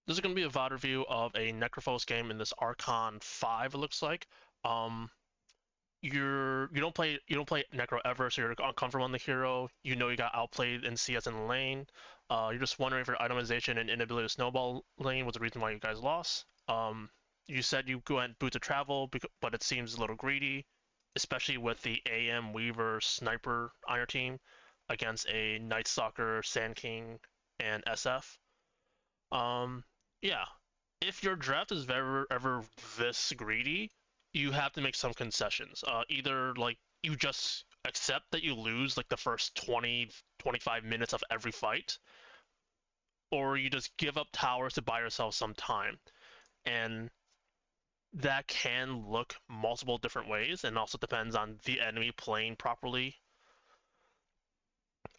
This is going to be a VOD review of a Necrophos game in this Archon 5. It looks like. You don't play Necro ever, so you're uncomfortable on the hero. You know you got outplayed in CS in the lane. You're just wondering if your itemization and inability to snowball lane was the reason why you guys lost. You said you went boot to travel, but it seems a little greedy, especially with the AM Weaver sniper on your team against a Night Stalker, Sand King, and SF. Yeah, if your draft is ever this greedy, you have to make some concessions. Either like you just accept that you lose like the first 20-25 minutes of every fight, or you just give up towers to buy yourself some time. And that can look multiple different ways, and also depends on the enemy playing properly.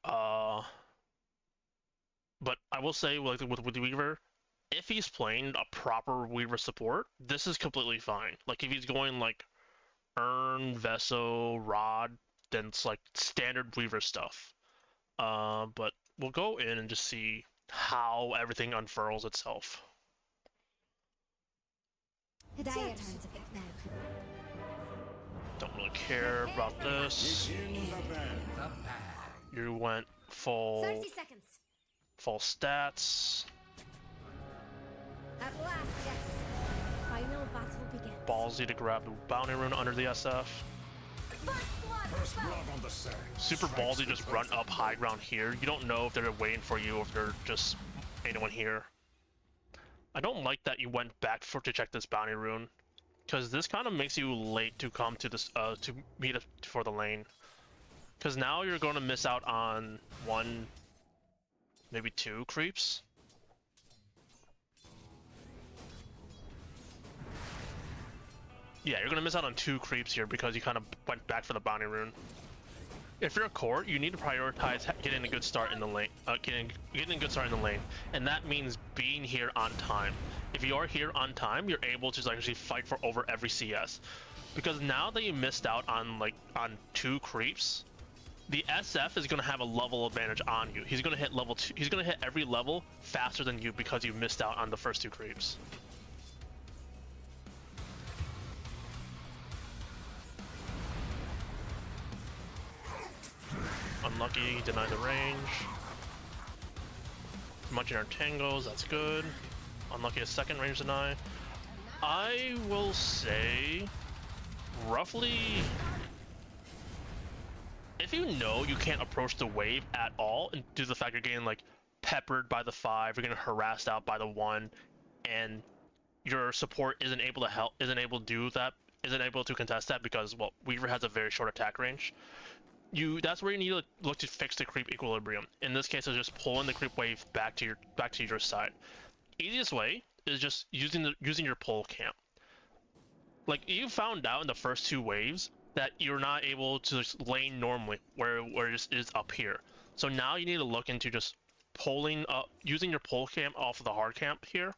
But I will say, like with Weaver, if he's playing a proper Weaver support, this is completely fine. Like if he's going like Urn, Veso, Rod, then it's like standard Weaver stuff. But we'll go in and just see how everything unfurls itself. It's your turn to pick now. Don't really care about this. You went 30 seconds. full stats. At last, yes. Final battle begins. Ballsy to grab the bounty rune under the SF. First blood on the set. Super ballsy, just run up high ground here. You don't know if they're waiting for you or if they're just anyone here. I don't like that you went back to check this bounty rune, because this kind of makes you late to come to this to meet up for the lane. Because now you're going to miss out on one, maybe two creeps. Yeah, you're gonna miss out on two creeps here because you kind of went back for the bounty rune. If you're a core, you need to prioritize getting a good start in the lane. Getting a good start in the lane, and that means being here on time. If you are here on time, you're able to actually fight for over every CS. Because now that you missed out on two creeps, the SF is gonna have a level advantage on you. He's gonna hit level 2. He's gonna hit every level faster than you because you missed out on the first two creeps. Unlucky, deny the range. Munching our tangos, that's good. Unlucky a second range deny. I will say, roughly, if you know you can't approach the wave at all, and due to the fact you're getting like peppered by the 5, you're getting harassed out by the 1, and your support isn't able to contest that because, well, Weaver has a very short attack range. That's where you need to look to fix the creep equilibrium. In this case, it's just pulling the creep wave back to your side. Easiest way is just using your pull camp. Like you found out in the first two waves that you're not able to just lane normally where it just is up here. So now you need to look into just pulling up, using your pull camp off of the hard camp here,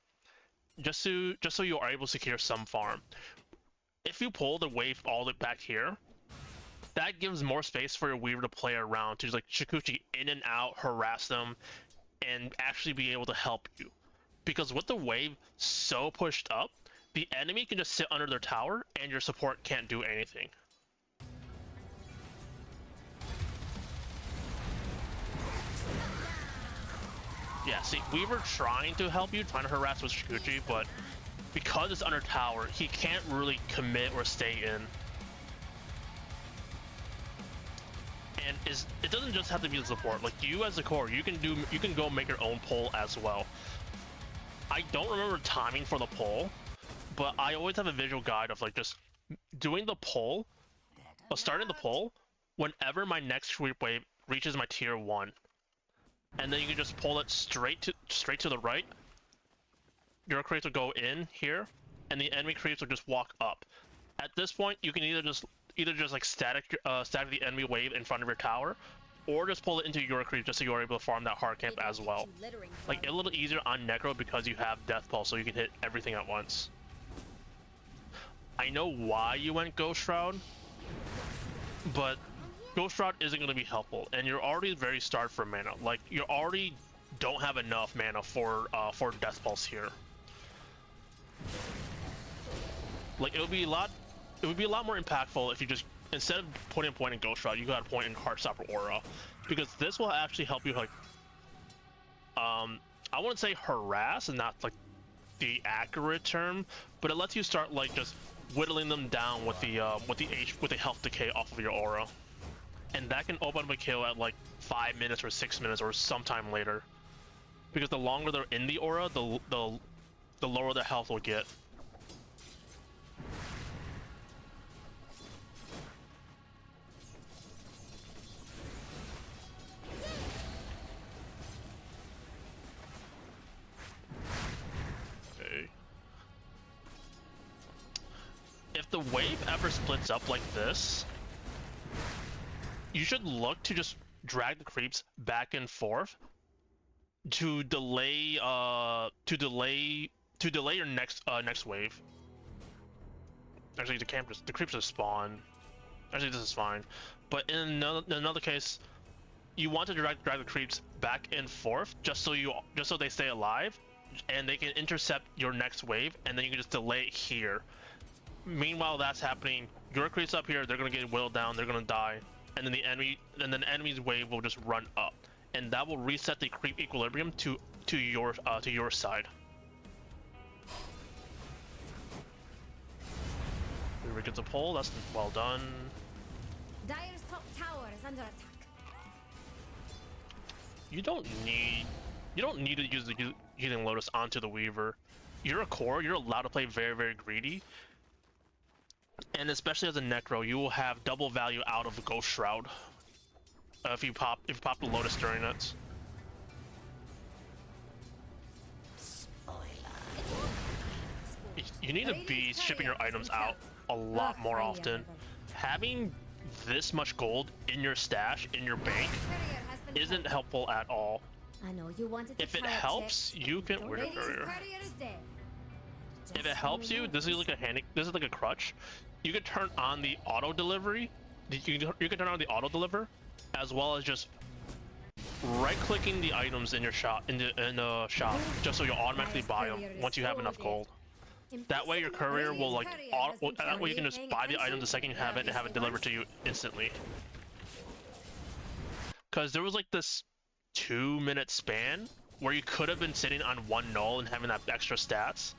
just so you are able to secure some farm. If you pull the wave all the way back here, that gives more space for your Weaver to play around, to just like Shikuchi in and out, harass them, and actually be able to help you. Because with the wave so pushed up, the enemy can just sit under their tower, and your support can't do anything. Yeah, see, Weaver trying to help you, trying to harass with Shikuchi, but because it's under tower, he can't really commit or stay in. And it doesn't just have to be the support. Like you as a core, you can go make your own pull as well. I don't remember timing for the pull, but I always have a visual guide of like just doing the pull, starting the pull whenever my next creep wave reaches my tier 1, and then you can just pull it straight to the right. Your creeps will go in here, and the enemy creeps will just walk up. At this point, you can either just like static the enemy wave in front of your tower, or just pull it into your creep just so you're able to farm that hard camp as well. Like a little easier on Necro because you have Death Pulse, so you can hit everything at once. I know why you went Ghost Shroud, but Ghost Shroud isn't going to be helpful, and you're already very starved for mana. Like you're already don't have enough mana for Death Pulse here. Like it would be a lot more impactful if you just, instead of putting a point in Ghost Shroud, you got a point in Heartstopper Aura, because this will actually help you like I wouldn't say harass, and not like the accurate term, but it lets you start like just whittling them down with the health decay off of your aura, and that can open up a kill at like 5 minutes or 6 minutes or sometime later, because the longer they're in the aura, the lower their health will get. If the wave ever splits up like this, you should look to just drag the creeps back and forth to delay your next wave. Actually, the creeps just spawn. Actually, this is fine. But in another case, you want to drag the creeps back and forth just so they stay alive, and they can intercept your next wave, and then you can just delay it here. Meanwhile, that's happening. Your creeps up here, they're gonna get whittled down, they're gonna die, and then the enemy's wave will just run up, and that will reset the creep equilibrium to your side. Here gets a pull. That's well done. Dire's top tower is under attack. You don't need to use the Healing Lotus onto the Weaver. You're a core. You're allowed to play very, very greedy. And especially as a Necro, you will have double value out of the Ghost Shroud if you pop the Lotus during it. You need to be shipping your items out a lot more often. Having this much gold in your stash, in your bank, isn't helpful at all. I know you wanted to If it helps, you can. Where's your courier? If it helps you, this is like a crutch. You can turn on the auto delivery. You can turn on the auto deliver, as well as just right-clicking the items in your shop just so you'll automatically buy them once you have enough gold. That way, your courier will like that way you can just buy the item the second you have it and have it delivered to you instantly. Because there was like this 2-minute span where you could have been sitting on 1 null and having that extra stats,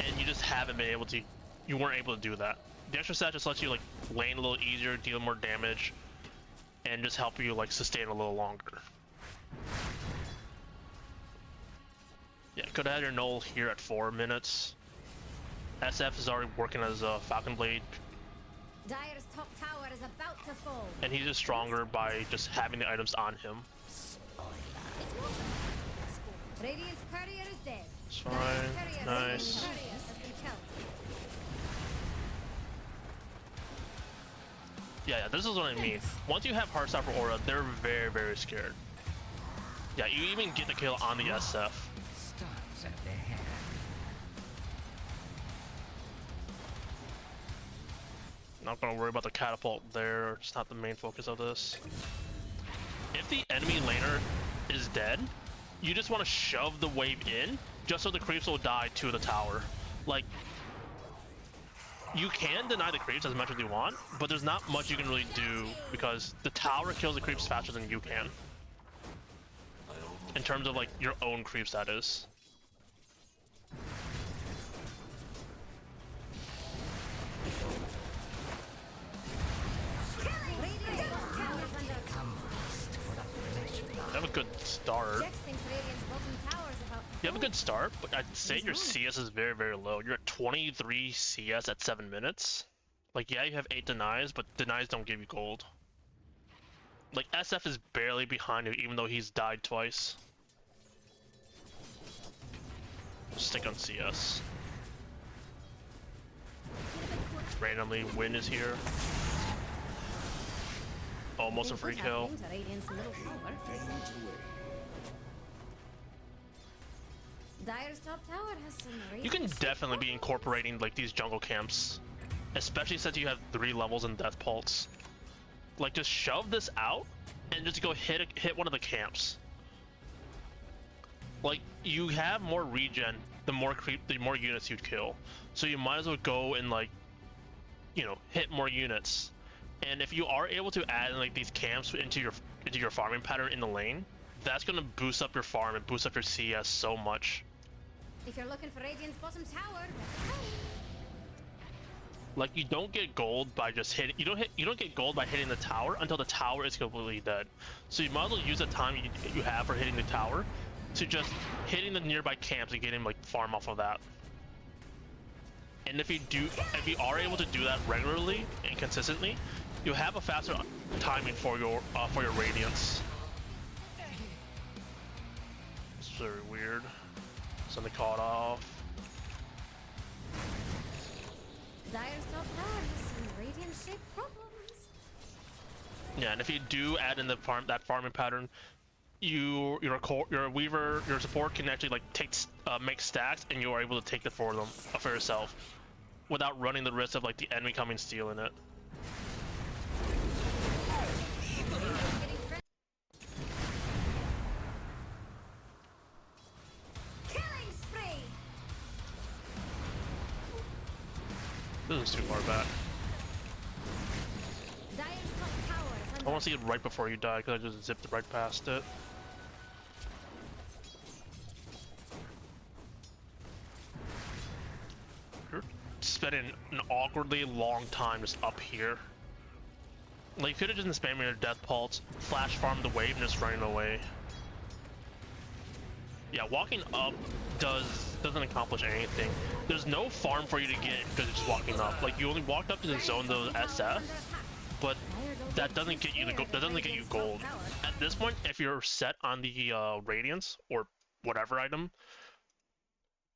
and you just haven't been able to. You weren't able to do that. The extra stat just lets you like lane a little easier, deal more damage, and just help you like sustain a little longer. Yeah, could have had your null here at 4 minutes. SF is already working as a Falcon Blade. Dire's top tower is about to fall. And he's just stronger by just having the items on him. Radiant's courier is dead. It's fine. Nice. Yeah, this is what I mean. Once you have Heartstopper Aura, they're very, very scared. Yeah, you even get the kill on the SF. Not gonna worry about the catapult there. It's not the main focus of this. If the enemy laner is dead, you just want to shove the wave in, just so the creeps will die to the tower. Like, you can deny the creeps as much as you want, but there's not much you can really do because the tower kills the creeps faster than you can. In terms of like your own creeps, that is. You have a good start. You have a good start, but I'd say your CS is very, very low. You're at 23 CS at 7 minutes. Like, yeah, you have 8 denies, but denies don't give you gold. Like, SF is barely behind you, even though he's died twice. Stick on CS. Randomly, Win is here. Almost a free kill. Dire's top tower has some You can definitely be incorporating like these jungle camps, especially since you have 3 levels in Death Pulse. Like, just shove this out and just go hit one of the camps. Like, you have more regen the more units you kill. So you might as well go and, like, you know, hit more units. And if you are able to add like these camps into your farming pattern in the lane, that's gonna boost up your farm and boost up your CS so much. If you're looking for Radiant's bottom tower, Like, you don't get gold by just hitting. You don't get gold by hitting the tower until the tower is completely dead. So you might as well use the time you have for hitting the tower to just hitting the nearby camps and getting like farm off of that. And if you are able to do that regularly and consistently, you'll have a faster timing for your Radiance. It's very weird. Something caught off. Dire's top tower has some Radiant-shaped problems. Yeah, and if you do add in the farming pattern, your Weaver, your support can actually like make stacks, and you are able to take it for yourself, without running the risk of like the enemy coming stealing it. Killing spree. This is too far back. Dire's top tower is I under want to see it right before you die, because I just zipped right past it. You're spending an awkwardly long time just up here. Like, you could have just been spamming your death pulse, flash farm the wave, and just running away. Yeah, walking up doesn't accomplish anything. There's no farm for you to get because you're just walking up. Like, you only walked up to the zone those SF, but that doesn't get you gold. At this point, if you're set on the Radiance or whatever item,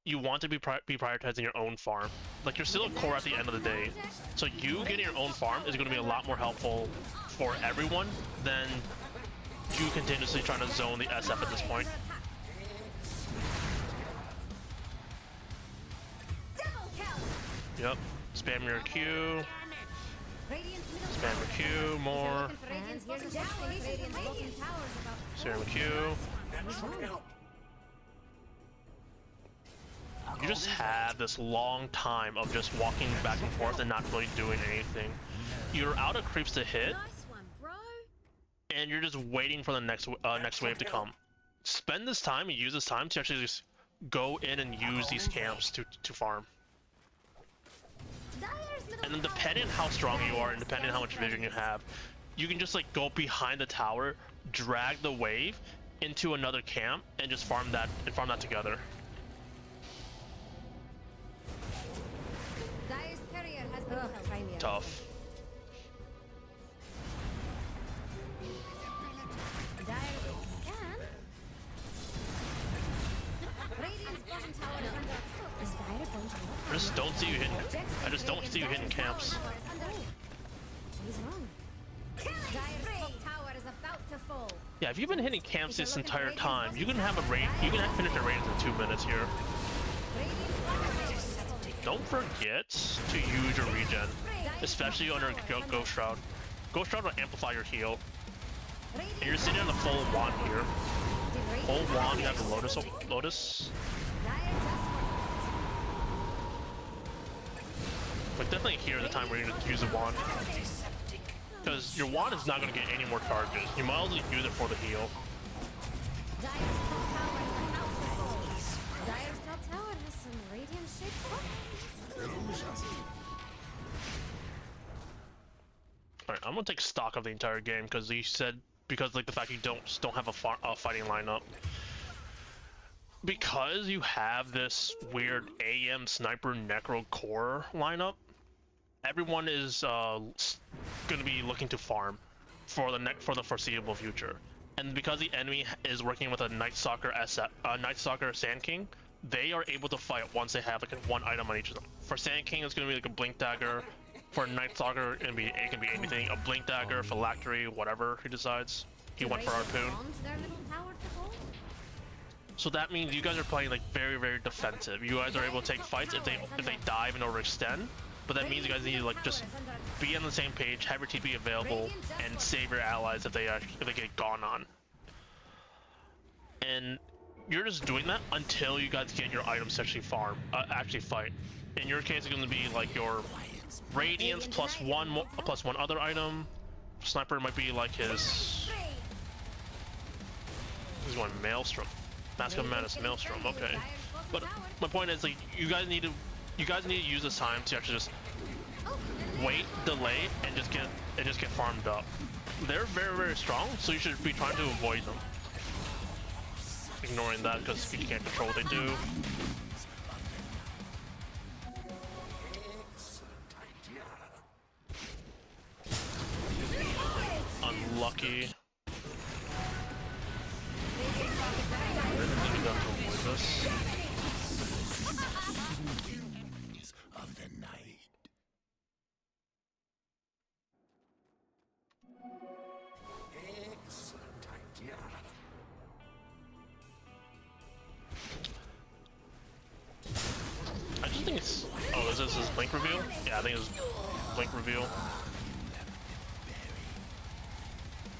you want to be prioritizing your own farm. Like, you're still a core at the end of the day, so you getting your own farm is going to be a lot more helpful for everyone than you continuously trying to zone the SF at this point. Yep. Spam your Q. Spam your Q more. Spam your Q. You just have this long time of just walking back and forth and not really doing anything. You're out of creeps to hit, and you're just waiting for the next wave to come. Spend this time and use this time to actually just go in and use these camps to farm. And then depending on how strong you are and depending on how much vision you have, you can just like go behind the tower, drag the wave into another camp, and just farm that together. Tough. I just don't see you hitting camps. Yeah, if you've been hitting camps this entire time, you can finish a Radiance in 2 minutes here. Don't forget to use your regen, especially under Ghost Shroud. Ghost Shroud will amplify your heal. And you're sitting on the full wand here. Full wand, you have the Lotus. But definitely here is the time where you're going to use the wand. Because your wand is not going to get any more charges. You might as well use it for the heal. Alright, I'm gonna take stock of the entire game because like the fact you don't have a fighting lineup. Because you have this weird AM sniper necro core lineup, everyone is gonna be looking to farm for the foreseeable future. And because the enemy is working with a Night Stalker Sand King, they are able to fight once they have like one item on each of them. For Sand King, it's gonna be like a Blink Dagger. For Night Stalker, it can be anything. A Blink Dagger, Phylactery, whatever he decides. He went for Harpoon. So that means you guys are playing like very, very defensive. You guys are able to take fights if they dive and overextend. But that means you guys need to like just be on the same page, have your TP available, and save your allies if they get gone on. And you're just doing that until you guys get your items to actually fight. In your case, it's going to be like your Radiance plus one other item. Sniper might be like his. He's going Maelstrom. Mask of Madness, Maelstrom. Okay, but my point is, like, you guys need to use this time to actually just wait, delay, and just get farmed up. They're very, very strong, so you should be trying to avoid them. Ignoring that because you can't control what they do. Unlucky. This. Of the night. Excellent idea. I just think it's. Oh, is this his blink reveal? Yeah, I think it's blink reveal.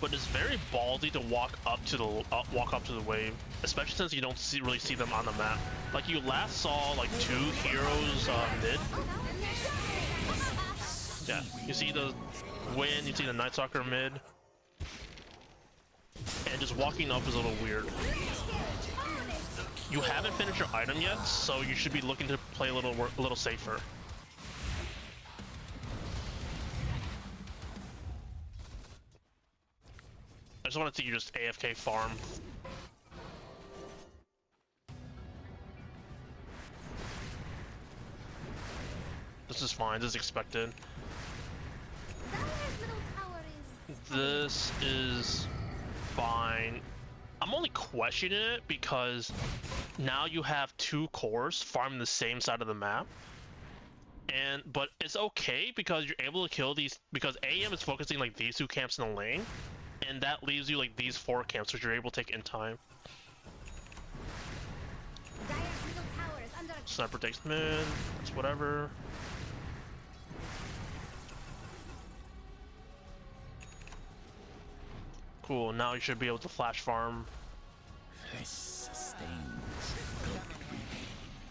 But it's very ballsy to walk up to the wave, especially since you don't really see them on the map. Like, you last saw like 2 heroes mid. Yeah, you see the Wind, you see the Night Stalker mid, and just walking up is a little weird. You haven't finished your item yet, so you should be looking to play a little safer. I just want to see you just AFK farm. This is fine, this is expected. This is fine. I'm only questioning it because now you have 2 cores farming the same side of the map. But it's okay because you're able to kill these, because AM is focusing like these 2 camps in the lane. And that leaves you like these 4 camps, which you're able to take in time. Sniper takes mid, that's whatever. Cool, now you should be able to flash farm. This sustains.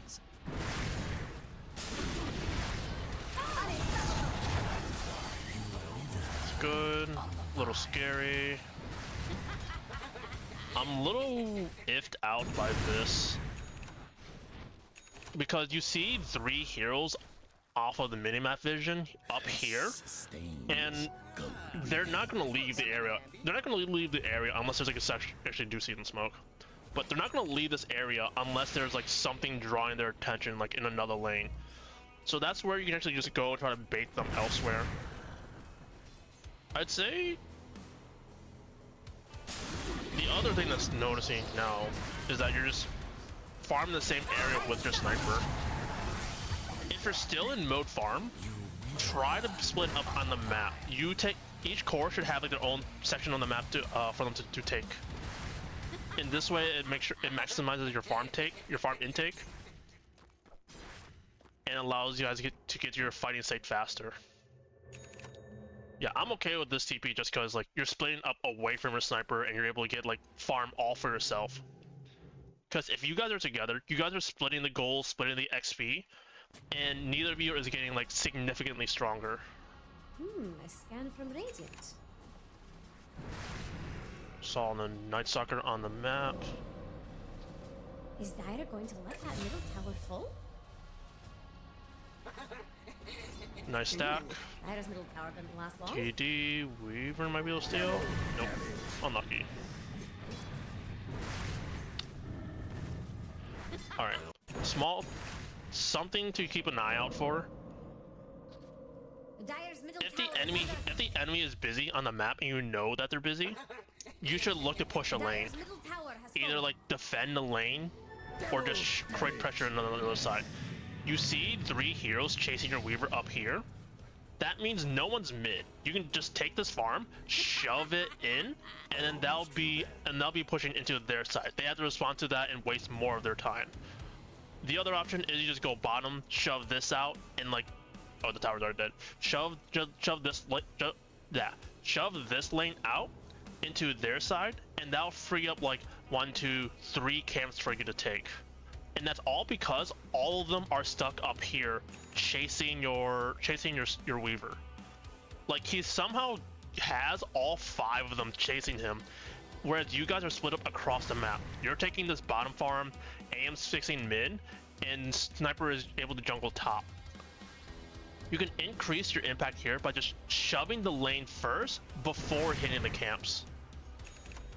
It's good. A little scary. I'm a little iffed out by this because you see 3 heroes off of the minimap vision up here, and they're not going to leave the area. They're not going to leave the area unless there's like a section. Actually, do see them smoke, but they're not going to leave this area unless there's like something drawing their attention, like in another lane. So that's where you can actually just go and try to bait them elsewhere. I'd say the other thing that's noticing now is that you're just farming the same area with your sniper. If you're still in mode farm, try to split up on the map. Each core should have like their own section on the map to for them to take. In this way, it maximizes your farm intake, and allows you guys to get to your fighting state faster. Yeah, I'm okay with this TP just because like you're splitting up away from your sniper and you're able to get like farm all for yourself. Because if you guys are together, you guys are splitting the goals, splitting the XP, and neither of you is getting like significantly stronger. A scan from Radiant. Saw the Night Stalker on the map. Is Dire going to let that middle tower fall? Nice stack. Dire's middle tower didn't last long. KD, Weaver might be able to steal. Nope. Unlucky. Alright. Something to keep an eye out for. Dire's middle If the enemy is busy on the map and you know that they're busy, you should look to push a lane. Either like defend the lane or just create pressure on the other side. You see 3 heroes chasing your Weaver up here. That means no one's mid. You can just take this farm, shove it in, and then they'll be pushing into their side. They have to respond to that and waste more of their time. The other option is you just go bottom, shove this out, and like, oh, the towers are dead. Shove this lane out into their side, and that'll free up like 1, 2, 3 camps for you to take. And that's all because all of them are stuck up here chasing your Weaver. Like, he somehow has all 5 of them chasing him, whereas you guys are split up across the map. You're taking this bottom farm, AM's fixing mid, and Sniper is able to jungle top. You can increase your impact here by just shoving the lane first before hitting the camps.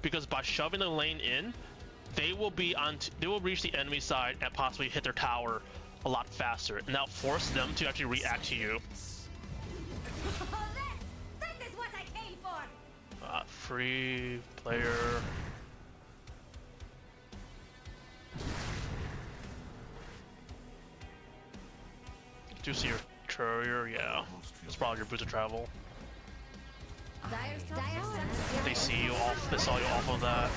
Because by shoving the lane in, they will reach the enemy side and possibly hit their tower a lot faster, and that'll force them to actually react to you. This is what I came for. Free player. Do you see your courier? Yeah, it's probably your boots of travel. They see you off. They saw you off of that.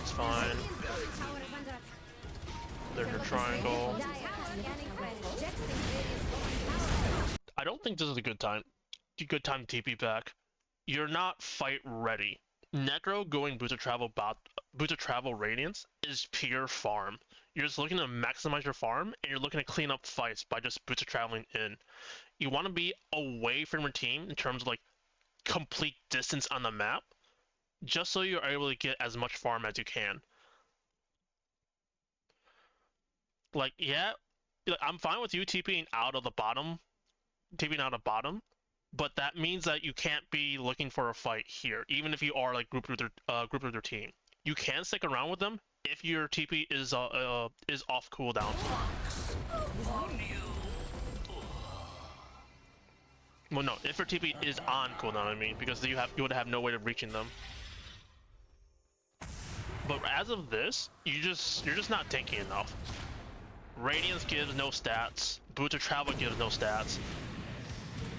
It's fine. There's your triangle. I don't think this is a good time. Good time to TP back. You're not fight ready. Necro going boots of travel Radiance is pure farm. You're just looking to maximize your farm, and you're looking to clean up fights by just boots of traveling in. You want to be away from your team in terms of like complete distance on the map, just so you're able to get as much farm as you can. Like, yeah, I'm fine with you TPing out of bottom, but that means that you can't be looking for a fight here, even if you are like grouped with their team. You can stick around with them if your TP is off cooldown. Well, no, if your TP is on cooldown, I mean, because you would have no way of reaching them. But as of this, you're just not tanky enough. Radiance gives no stats. Boots of Travel gives no stats.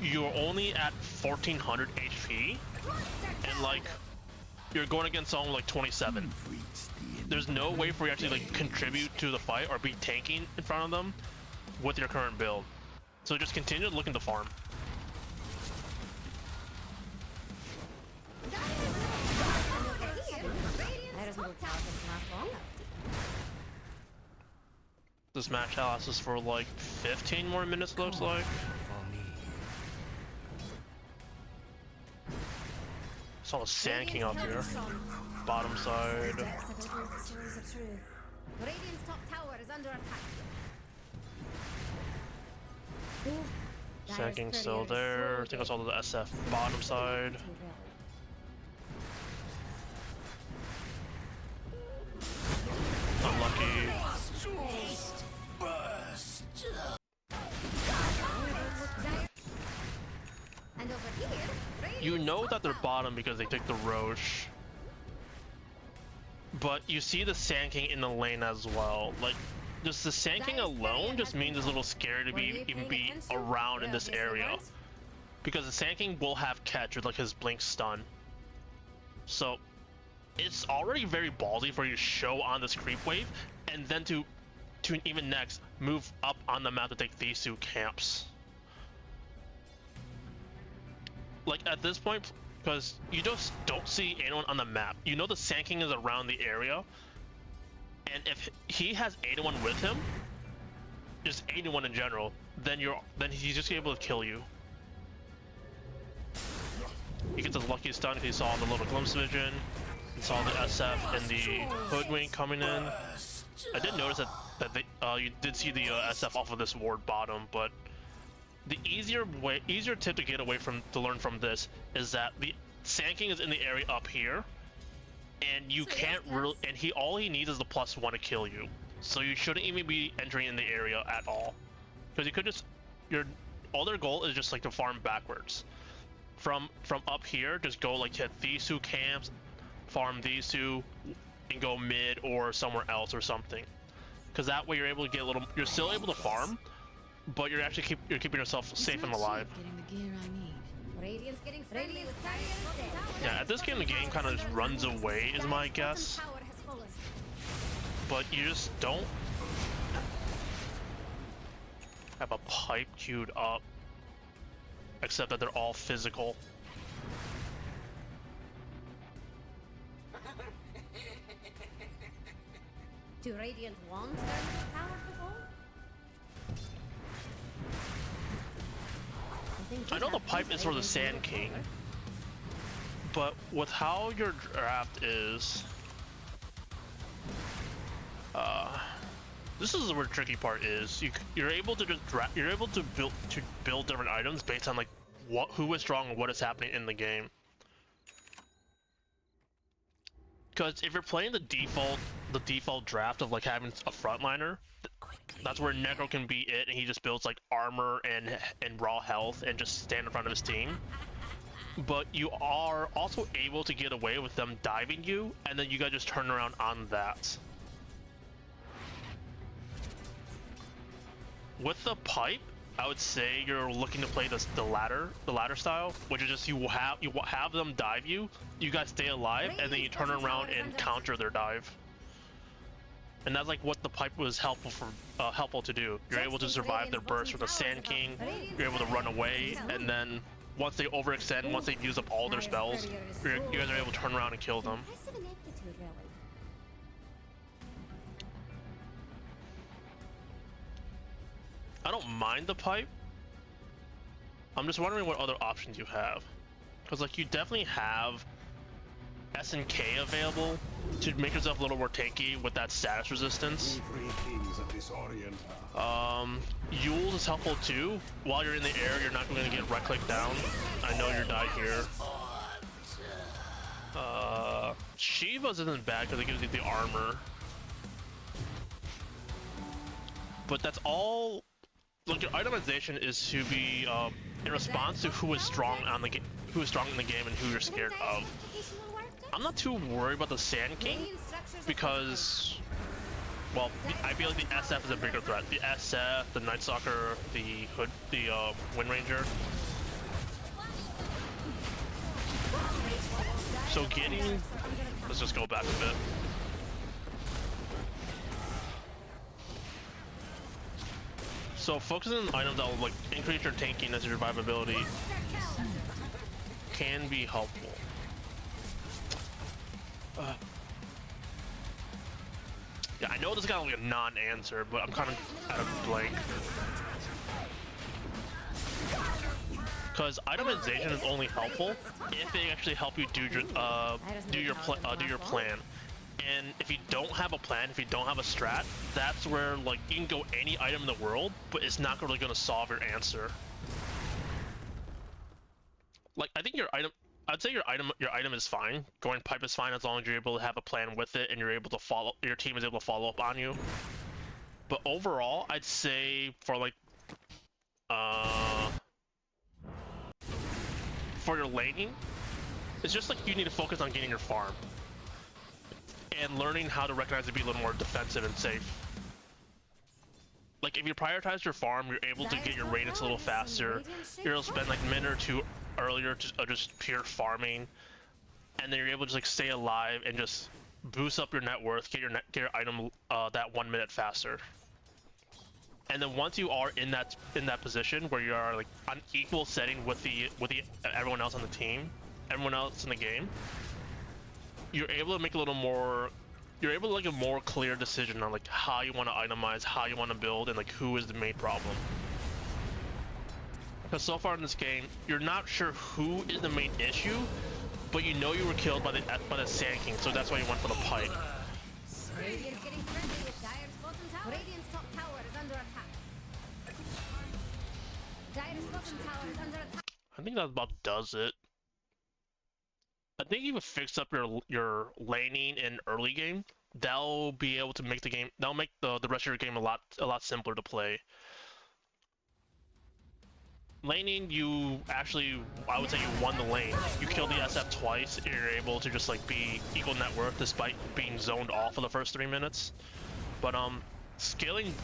You're only at 1400 HP, and like you're going against someone like 27. There's no way for you to actually like contribute to the fight or be tanking in front of them with your current build. So just continue looking to farm. This match lasts for like 15 more minutes, looks like. Saw a Sand King up here. Bottom side. Radiant's top tower is under attack. Sand King's still there. I think I saw the SF bottom side. Unlucky. And over here, You know that they're bottom because they take the Roche. But you see the Sand King in the lane as well. Like, just the Sand King alone just means it's a little scary to even be around in this area. Because the Sand King will have catch with like his blink stun. So it's already very ballsy for you to show on this creep wave, and then to even next move up on the map to take these 2 camps. Like at this point, because you just don't see anyone on the map. You know the Sand King is around the area, and if he has anyone with him, just anyone in general, then he's just able to kill you. He gets his lucky stun if he saw the little glimpse vision, and saw the SF and the Hoodwink coming in. I did notice that you did see the SF off of this ward bottom, but the easier tip to learn from this is that the Sand King is in the area up here, and you can't really, and all he needs is the +1 to kill you. So you shouldn't even be entering in the area at all, because you could just all their goal is just like to farm backwards. From up here, just go like hit these 2 camps, farm these 2, and go mid or somewhere else or something. Because that way you're able to get you're still able to farm, but you're actually keeping yourself safe and alive. Yeah, at this game the game kind of just runs away is my guess. But you just don't have a pipe queued up, except that they're all physical. Do Radiant want their middle tower to fall? I know the pipe is for the Sand King, but with how your draft is, this is where the tricky part is. You're able to just build different items based on like who is strong and what is happening in the game. Because if you're playing the default draft of like having a frontliner, that's where Necro can be it, and he just builds like armor and raw health and just stand in front of his team. But you are also able to get away with them diving you, and then you guys just turn around on that. With the pipe, I would say you're looking to play the ladder style, which is just you have them dive you, you guys stay alive, and then you turn around and counter their dive. And that's like what the pipe was helpful to do. You're able to survive their burst with the Sand King. You're able to run away, and then once they overextend, once they use up all their spells, you guys are able to turn around and kill them. I don't mind the pipe. I'm just wondering what other options you have. Because like you definitely have SNK available to make yourself a little more tanky with that status resistance. Yules is helpful too. While you're in the air, you're not going to get right click down. I know you're die here. Shiva's isn't bad because it gives you the armor. But that's all. Look, your itemization is to be in response to who is strong in the game and who you're scared of. I'm not too worried about the Sand King because, well, I feel like the SF is a bigger threat. The SF, the Night Stalker, the Hood, the Wind Ranger. So getting, let's just go back a bit. So focusing on items that will like increase your tankiness and survivability can be helpful. Yeah, I know this is kind of like a non-answer, but I'm kind of at a blank. Because itemization is only helpful if they actually help you do your plan. And if you don't have a plan, if you don't have a strat, that's where like you can go any item in the world, but it's not really going to solve your answer. Like I think I'd say your item is fine. Going pipe is fine as long as you're able to have a plan with it and you're able to your team is able to follow up on you. But overall, I'd say for like for your laning, it's just like you need to focus on getting your farm and learning how to recognize to be a little more defensive and safe. Like if you prioritize your farm, you're able to get your radiance a little faster. You're able to spend like a minute or two earlier just pure farming, and then you're able to just like stay alive and just boost up your net worth, get your item that 1 minute faster. And then once you are in that position where you are like on equal setting with the everyone else on the team, everyone else in the game, you're able to make a little more. You're able to make a more clear decision on like how you want to itemize, how you want to build, and like who is the main problem. Because so far in this game, you're not sure who is the main issue, but you know you were killed by the Sand King, so that's why you went for the pipe. Radiant's getting friendly with Dire's bottom tower. Radiant's top tower is under attack. Dire's bottom tower is under attack. I think that about does it. I think if you fix up your laning in early game, that'll be able to make the game. That'll make the rest of your game a lot simpler to play. Laning, you actually, I would say you won the lane. You killed the SF twice, and you're able to just like be equal net worth despite being zoned off for the first 3 minutes. But scaling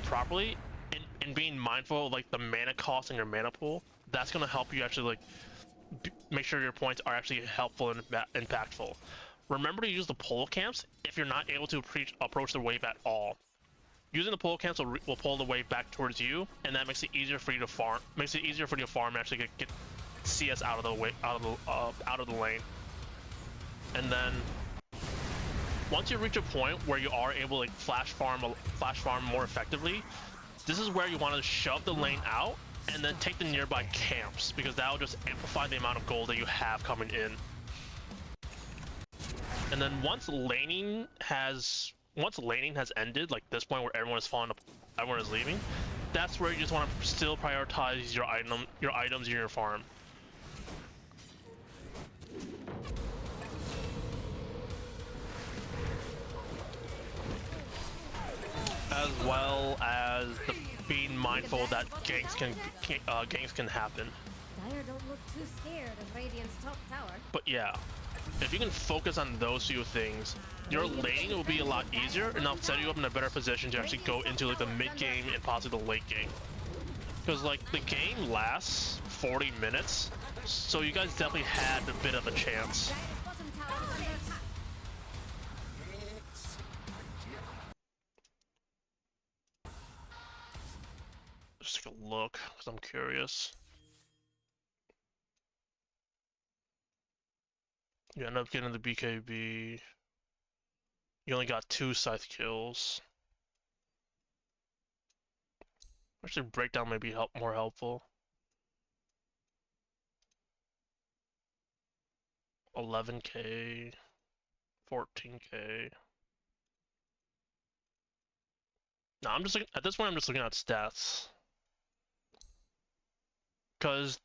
properly and being mindful of like the mana cost in your mana pool, that's gonna help you actually like make sure your points are actually helpful and impactful. Remember to use the pole camps if you're not able to approach the wave at all. Using the pole camps will pull the wave back towards you, and that makes it easier for you to farm. Makes it easier for you to farm and actually get CS out of the lane. And then once you reach a point where you are able to like, flash farm more effectively, this is where you want to shove the lane out and then take the nearby camps, because that will just amplify the amount of gold that you have coming in. And then once laning has ended, like this point where everyone is falling up, everyone is leaving, that's where you just want to still prioritize your items in your farm. As well as being mindful that ganks can happen. Dire don't look too scared of Radiant's top tower. But yeah, if you can focus on those few things, your laning will be a lot easier, and that'll set you up in a better position to actually go into like the mid game and possibly the late game. Because like the game lasts 40 minutes, so you guys definitely had a bit of a chance. Dire's bottom tower is under attack. Just take a look, because I'm curious. You end up getting the BKB. You only got 2 scythe kills. Actually, breakdown may be more helpful. 11k, 14k. No, I'm just looking, at this point I'm just looking at stats. Because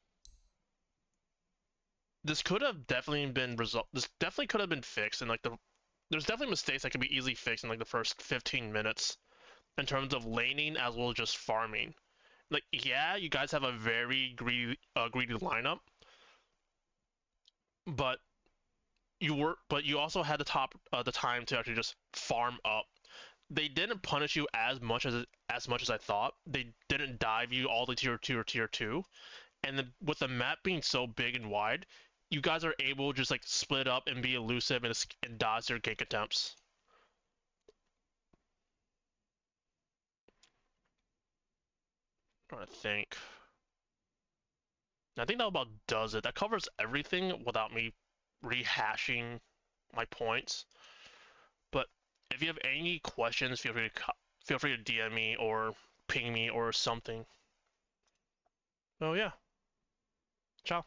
this could have definitely been fixed, and like there's definitely mistakes that can be easily fixed in like the first 15 minutes in terms of laning as well as just farming. Like, yeah, you guys have a very greedy lineup, but you also had the time to actually just farm up. They didn't punish you as much as I thought. They didn't dive you all the tier 2 or tier 2, and then with the map being so big and wide, you guys are able to just like split up and be elusive and dodge their gank attempts. I'm trying to think. I think that about does it. That covers everything without me rehashing my points. But if you have any questions, feel free to DM me or ping me or something. Oh yeah. Ciao.